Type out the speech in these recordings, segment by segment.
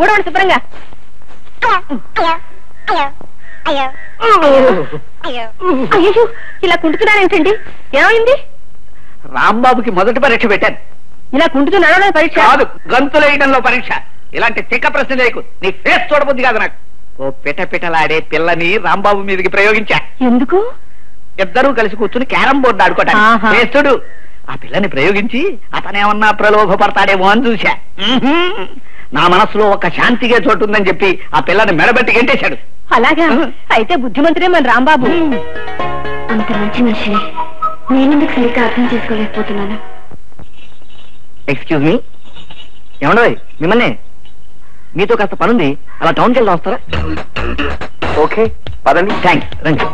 ఊడవండి శుభ్రంగా. అయ్యో, ఇలా కుంటున్నారేంటండి? ఏమైంది? రాంబాబుకి మొదటి పరీక్ష పెట్టాను. ఇలా కుంటుతూ నడవడం పరీక్ష కాదు, గంతులేయడంలో పరీక్ష. ఇలాంటి తిక్క ప్రశ్న లేకు. నీ ఫేస్ చూడబుద్ది కాదు నాకు. ఓ పిటపిటలాడే పిల్లని రాంబాబు మీదకి ప్రయోగించా. ఎందుకు? ఇద్దరూ కలిసి కూర్చుని క్యారం బోర్డు ఆడుకోవటానికి. చేస్తుడు ఆ పిల్లని ప్రయోగించి అతనేమన్నా ప్రలోభపడతాడేమో అని చూశా. నా మనసులో ఒక శాంతిగా చోటు ఉందని చెప్పి ఆ పిల్లని మెడబెట్టి గెంటేశాడు. అలాగా? అయితే బుద్ధిమంతుడే మన రాంబాబు. అంత మంచి మనిషిని నేనెందుకు సరిగ్గా అర్థం చేసుకోలేకపోతున్నాను. ఎక్స్క్యూజ్ మీ, ఏమండో మిమ్మల్ని, మీతో కాస్త పనుంది, అలా టౌన్కి వెళ్దాం, వస్తారా? ఓకే పదండి. థ్యాంక్స్, రండి.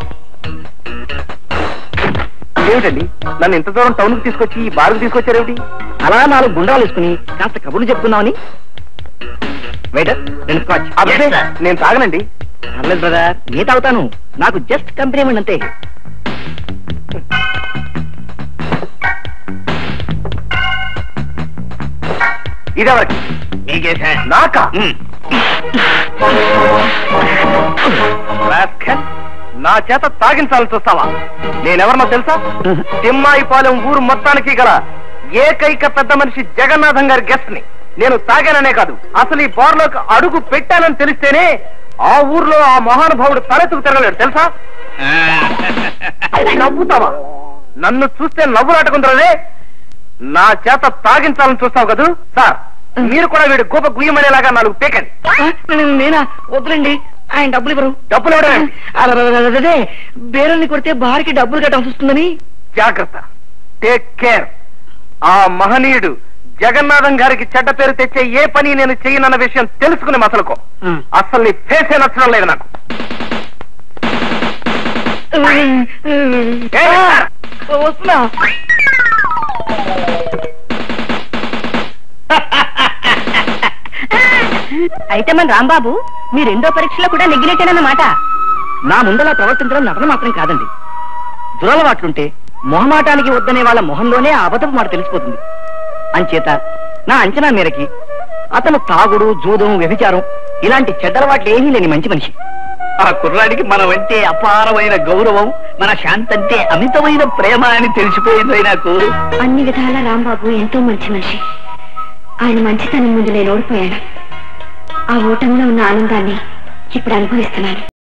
ఏమిటండి నన్ను ఇంత దూరం టౌన్ కు తీసుకొచ్చి ఈ బార్కు తీసుకొచ్చారేమిటి? అలా 4 గుండాలు వేసుకుని కాస్త కబుర్లు చెప్పుకుందామని. Waiter, 2 scotch. నేను తాగనండి. పర్లేదు బ్రదర్, నీ తాగుతాను. నాకు జస్ట్ కంపెనీ ఇవ్వండి అంతే. ఇదెవరికి? నాకా? నా చేత తాగించాలని చూస్తావా? నేనెవరన్నా తెలుసా? తిమ్మాయిపాలెం ఊరు మొత్తానికి గల ఏకైక పెద్ద మనిషి జగన్నాథం గారి గెస్ట్ ని. నేను తాగాననే కాదు, అసలు ఈ బార్లోకి అడుగు పెట్టానని తెలిస్తేనే ఆ ఊర్లో ఆ మహానుభావుడు తలెత్తుకు తిరగలేడు తెలుసా? నవ్వుతావా? నన్ను చూస్తే నవ్వులాటకుందరదే. నా చేత తాగించాలని చూస్తావు కదూ? సార్, మీరు కూడా వీడు గోప గుయ్యమనేలాగా 4 పేకండి. నేనా? వద్దులండి, ఆయన డబ్బులు ఇవ్వరు. డబ్బులు ఇవ్వడం అదే, బేరల్ని కొడితే భార్యకి డబ్బులు కట్టాల్సి వస్తుందని. జాగ్రత్త, టేక్ కేర్. ఆ మహనీయుడు జగన్నాథం గారికి చెడ్డ పేరు తెచ్చే ఏ పని నేను చెయ్యనన్న విషయం తెలుసుకుని మసలుకో. అసలు నీ ఫేసే నచ్చడం లేదు నాకు. వస్తున్నా. అయితే మన రాంబాబు మీ 2వ పరీక్షలో కూడా నెగ్గినట్టేనన్నమాట. నా ముందలా ప్రవర్తించడం నటన మాత్రం కాదండి. దురలవాట్లుంటే మొహమాటానికి వద్దనే వాళ్ళ మొహంలోనే ఆ అబద్ధపు మాట తెలిసిపోతుంది. అంచేత నా అంచనా మేరకి అతను తాగుడు, జూదం, వ్యభిచారం ఇలాంటి చెడ్డలవాట్లు ఏమీ లేని మంచి మనిషి. ఆ కుర్రాడికి మనమంటే అపారమైన గౌరవం, మన శాంతంటే అమితమైన ప్రేమ అని తెలిసిపోయింది నాకు. అన్ని విధాల రాంబాబు ఎంతో మంచి మనిషి. ఆయన మంచితనం ముందు నేను ఓడిపోయాను. ఆ ఓటంలో ఉన్న ఆనందాన్ని ఇప్పుడు అనుభవిస్తున్నాను.